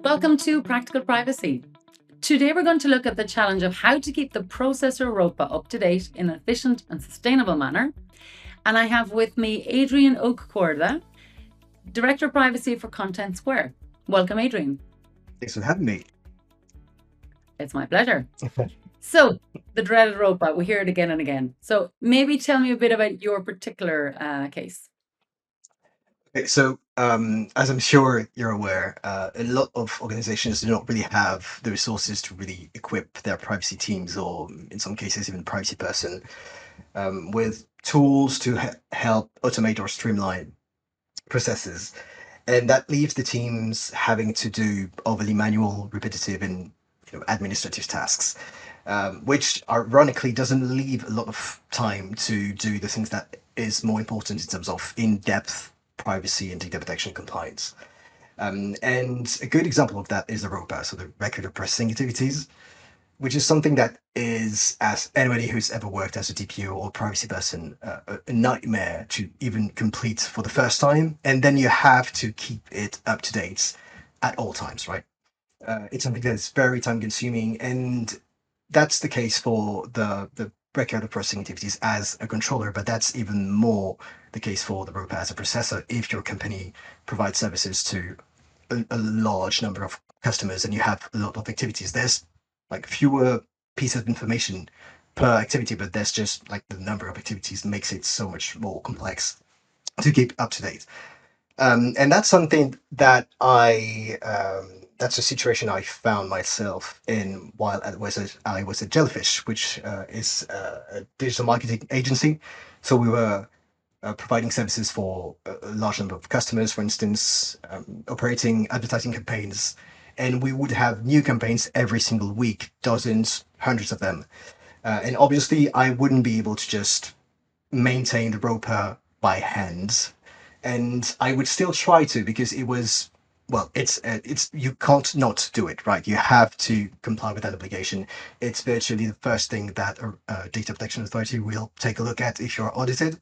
Welcome to Practical Privacy. Today we're going to look at the challenge of how to keep the processor RoPA up to date in an efficient and sustainable manner. And I have with me Adrien Hug-Korda, Director of Privacy for Contentsquare. Welcome, Adrien. Thanks for having me. It's my pleasure. So, the dreaded RoPA, we hear it again and again. So, maybe tell me a bit about your particular case. Okay, so as I'm sure you're aware, a lot of organizations do not really have the resources to really equip their privacy teams, or in some cases, even privacy person, with tools to help automate or streamline processes. And that leaves the teams having to do overly manual, repetitive, and administrative tasks, which ironically doesn't leave a lot of time to do the things that is more important in terms of in-depth privacy and data protection compliance. And a good example of that is the RoPA, so the record of processing activities, which is something that is, as anybody who's ever worked as a DPO or privacy person, a nightmare to even complete for the first time. And then you have to keep it up to date at all times, right? It's something that's very time consuming. And that's the case for the record of processing activities as a controller, but that's even more the case for the RoPA as a processor if your company provides services to a large number of customers and you have a lot of activities. There's like fewer pieces of information per activity, but there's just like the number of activities makes it so much more complex to keep up to date. And that's something that that's a situation I found myself in while I was at Jellyfish, which is a digital marketing agency. So we were providing services for a large number of customers, for instance, operating advertising campaigns. And we would have new campaigns every single week, dozens, hundreds of them. And obviously, I wouldn't be able to just maintain the RoPA by hand. And I would still try to because it was, well, it's you can't not do it, right? You have to comply with that obligation. It's virtually the first thing that a data protection authority will take a look at if you're audited.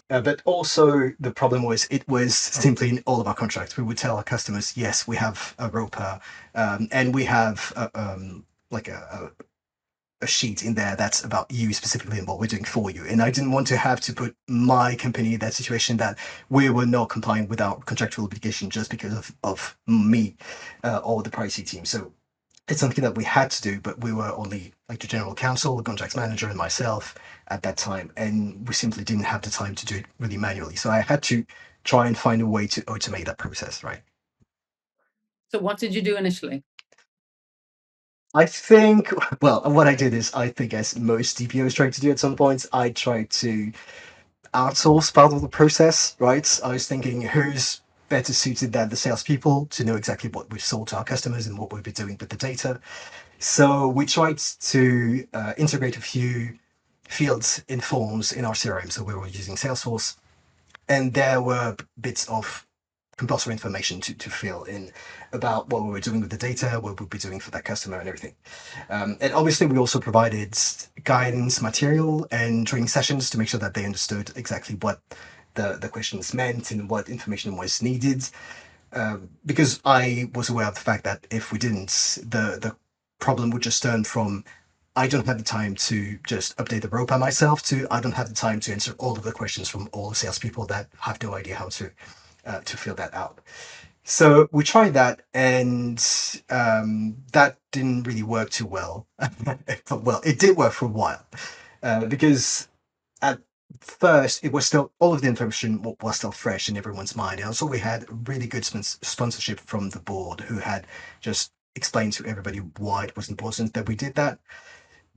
But also the problem was it was simply in all of our contracts. We would tell our customers, yes, we have a RoPA, and we have like a sheet in there that's about you specifically and what we're doing for you. And I didn't want to have to put my company in that situation that we were not complying with our contractual obligation just because of me or the privacy team. So it's something that we had to do, but we were only like the general counsel, the contracts manager, and myself at that time, and we simply didn't have the time to do it really manually. So I had to try and find a way to automate that process, right? So, what did you do initially? I think, well, what I did is, I think, as most DPOs try to do at some point, I tried to outsource part of the process, right? I was thinking, who's better suited than the salespeople to know exactly what we've sold to our customers and what we've been doing with the data. So we tried to integrate a few fields in forms in our CRM. So we were using Salesforce, and there were bits of compulsory information to fill in about what we were doing with the data, what we'd be doing for that customer, and everything. And obviously, we also provided guidance material and training sessions to make sure that they understood exactly what the questions meant and what information was needed. Because I was aware of the fact that if we didn't, the problem would just turn from I don't have the time to just update the RoPA myself to I don't have the time to answer all of the questions from all the salespeople that have no idea how to fill that out. So we tried that, and that didn't really work too well. Well, it did work for a while because at first it was still all of the information was still fresh in everyone's mind, and also we had really good sponsorship from the board who had just explained to everybody why it was important that we did that.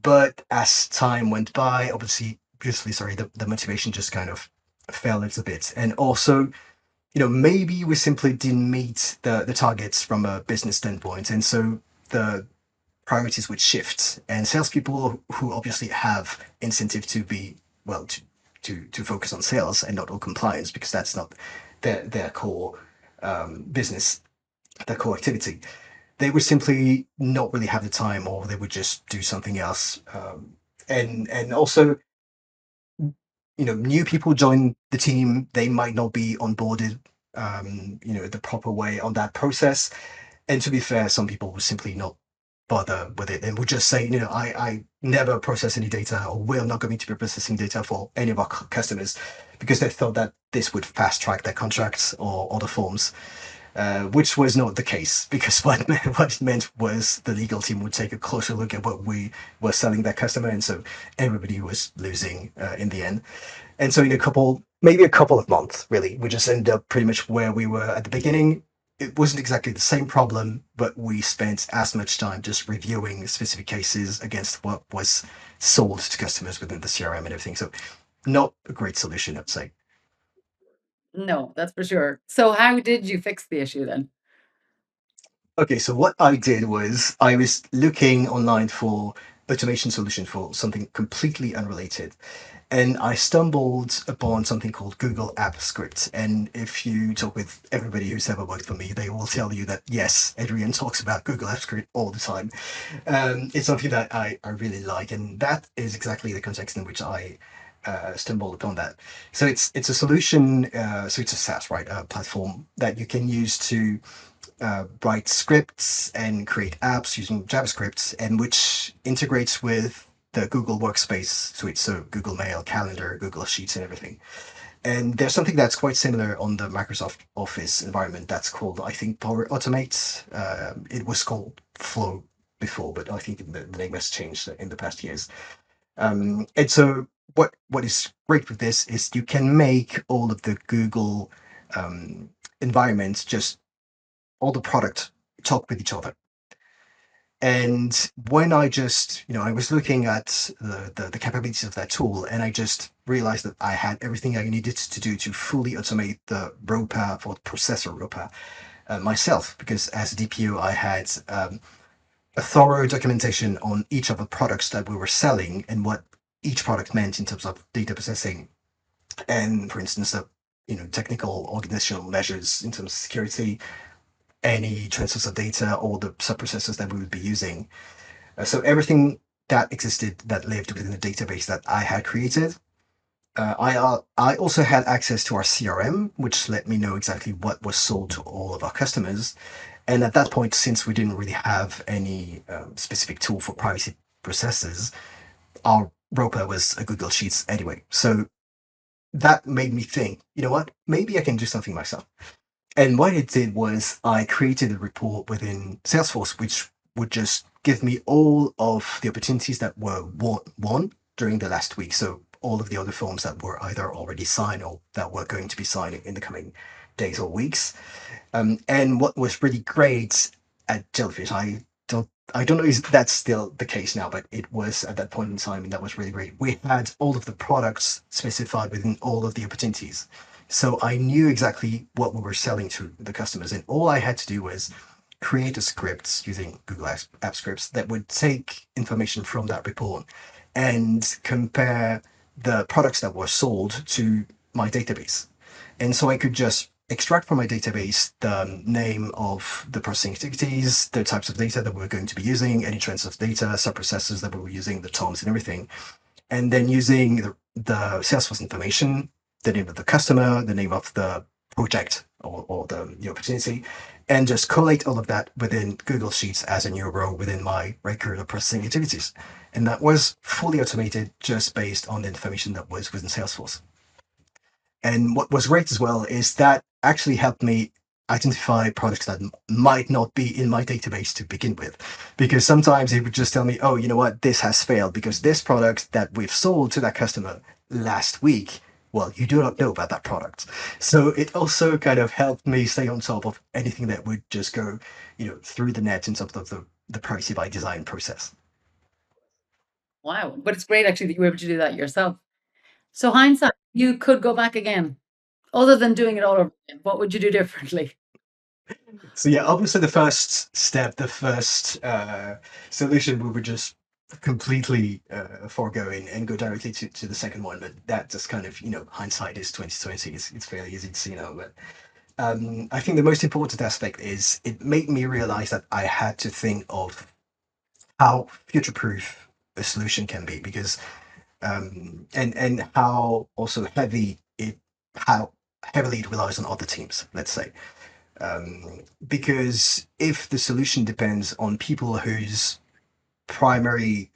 But as time went by, obviously, sorry, the motivation just kind of fell a little bit. And also, maybe we simply didn't meet the targets from a business standpoint. And so the priorities would shift. And salespeople who obviously have incentive to be, well, to focus on sales and not on compliance, because that's not their core business, their core activity, they would simply not really have the time, or they would just do something else. And also, new people join the team, they might not be onboarded, the proper way on that process. And to be fair, some people would simply not bother with it and would just say, I never process any data, or we're not going to be processing data for any of our customers, because they thought that this would fast track their contracts or other forms, which was not the case, because what it meant was the legal team would take a closer look at what we were selling their customer. And so everybody was losing in the end. And so in maybe a couple of months, really, we just ended up pretty much where we were at the beginning. It wasn't exactly the same problem, but we spent as much time just reviewing specific cases against what was sold to customers within the CRM and everything. So not a great solution, I'd say. No, that's for sure. So how did you fix the issue then? Okay, so what I did was I was looking online for automation solution for something completely unrelated. And I stumbled upon something called Google App Script. And if you talk with everybody who's ever worked for me, they will tell you that yes, Adrien talks about Google App Script all the time. It's something that I really like, and that is exactly the context in which I stumbled upon that. So it's a solution. So it's a SaaS, right? A platform that you can use to write scripts and create apps using JavaScript, and which integrates with the Google Workspace suite, so Google Mail, Calendar, Google Sheets, and everything. And there's something that's quite similar on the Microsoft Office environment that's called, I think, Power Automate. It was called Flow before, but I think the name has changed in the past years. And so what is great with this is you can make all of the Google environments, just all the product, talk with each other. And when I was looking at the capabilities of that tool, and I just realized that I had everything I needed to do to fully automate the RoPA for processor RoPA myself, because as a DPO, I had a thorough documentation on each of the products that we were selling and what each product meant in terms of data processing. And for instance, technical organizational measures in terms of security, any transfers of data, or the sub-processors that we would be using. So everything that existed that lived within the database that I had created. I also had access to our CRM, which let me know exactly what was sold to all of our customers. And at that point, since we didn't really have any specific tool for privacy processes, our RoPA was a Google Sheets anyway. So that made me think, you know what, maybe I can do something myself. And what it did was I created a report within Salesforce, which would just give me all of the opportunities that were won during the last week. So all of the other forms that were either already signed or that were going to be signed in the coming days or weeks. And what was really great at Jellyfish, I don't know if that's still the case now, but it was at that point in time, and that was really great. We had all of the products specified within all of the opportunities. So I knew exactly what we were selling to the customers, and all I had to do was create a script using Google App Scripts that would take information from that report and compare the products that were sold to my database. And so I could just extract from my database the name of the processing activities, the types of data that we're going to be using, any trends of data, subprocessors that we were using, the toms and everything. And then using the Salesforce information, the name of the customer, the name of the project or the opportunity, and just collate all of that within Google Sheets as a new row within my record of processing activities. And that was fully automated just based on the information that was within Salesforce. And what was great as well is that actually helped me identify products that might not be in my database to begin with. Because sometimes it would just tell me, oh, you know what, this has failed because this product that we've sold to that customer last week, well, you do not know about that product. So it also kind of helped me stay on top of anything that would just go, through the net in terms of the privacy by design process. Wow. But it's great actually that you were able to do that yourself. So hindsight, you could go back again. Other than doing it all over again, what would you do differently? So yeah, obviously the first step, the first solution, we would just completely forego and go directly to the second one. But that just kind of, hindsight is 2020. It's fairly easy to see now. But I think the most important aspect is it made me realize that I had to think of how future-proof a solution can be, because and how also how heavily it relies on other teams, let's say. Because if the solution depends on people whose primary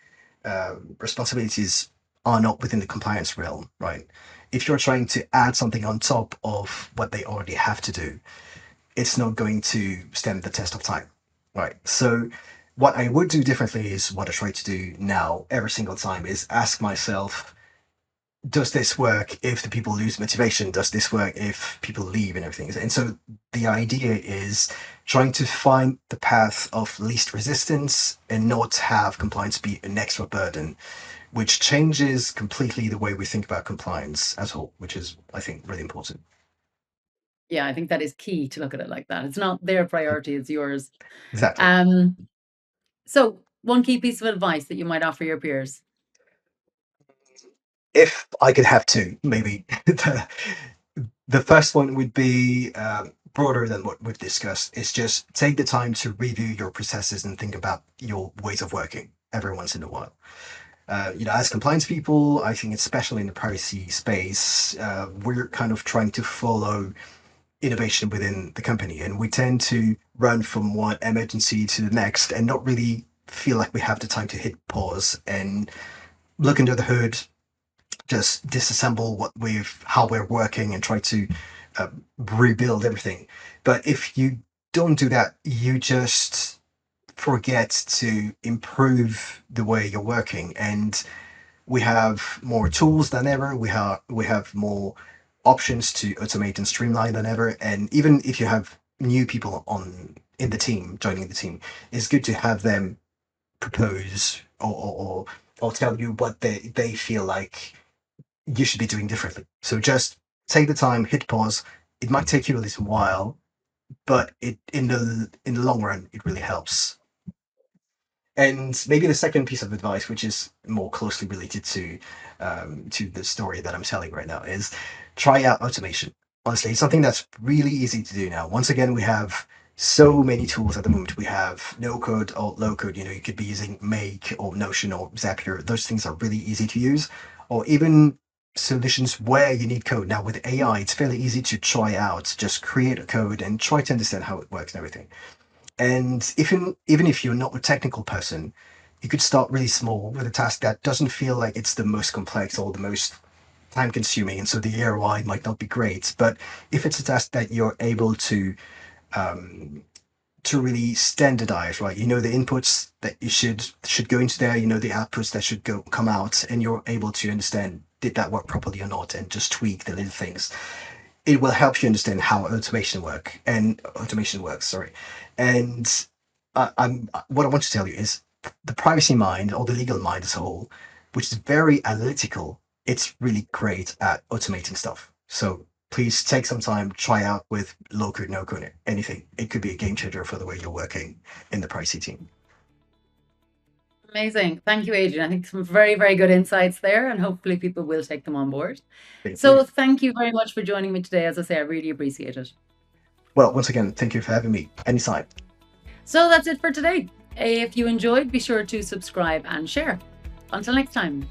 responsibilities are not within the compliance realm, right? If you're trying to add something on top of what they already have to do, it's not going to stand the test of time, right? So what I would do differently is what I try to do now every single time is ask myself, does this work if the people lose motivation? Does this work if people leave and everything? And so the idea is trying to find the path of least resistance and not have compliance be an extra burden, which changes completely the way we think about compliance as a whole, which is, I think, really important. Yeah, I think that is key to look at it like that. It's not their priority, it's yours. Exactly. Um, so one key piece of advice that you might offer your peers. If I could have two, maybe the first one would be broader than what we've discussed. It's just take the time to review your processes and think about your ways of working every once in a while. As compliance people, I think especially in the privacy space, we're kind of trying to follow innovation within the company, and we tend to run from one emergency to the next and not really feel like we have the time to hit pause and look under the hood, just disassemble how we're working and try to uh, rebuild everything. But if you don't do that, you just forget to improve the way you're working. And we have more tools than ever. We have more options to automate and streamline than ever. And even if you have new people on in the team joining the team, it's good to have them propose or tell you what they feel like you should be doing differently. So just take the time, hit pause. It might take you a little while, but it in the long run, it really helps. And maybe the second piece of advice, which is more closely related to the story that I'm telling right now, is try out automation. Honestly, it's something that's really easy to do now. Once again, we have so many tools at the moment. We have no code or low code. You could be using Make or Notion or Zapier. Those things are really easy to use. Or even solutions where you need code. Now with AI, it's fairly easy to try out. Just create a code and try to understand how it works and everything. And even if you're not a technical person, you could start really small with a task that doesn't feel like it's the most complex or the most time consuming, and so the ROI might not be great. But if it's a task that you're able um, to really standardize, right? You know the inputs that you should go into there. You know the outputs that should go come out, and you're able to understand did that work properly or not, and just tweak the little things. It will help you understand how automation works. Sorry, and what I want to tell you is the privacy mind or the legal mind as a whole, which is very analytical. It's really great at automating stuff. So please take some time, try out with low code, no code, anything. It could be a game changer for the way you're working in the privacy team. Amazing. Thank you, Adrian. I think some very, very good insights there, and hopefully people will take them on board. Thank you. So thank you very much for joining me today. As I say, I really appreciate it. Well, once again, thank you for having me. Anytime. So that's it for today. If you enjoyed, be sure to subscribe and share. Until next time.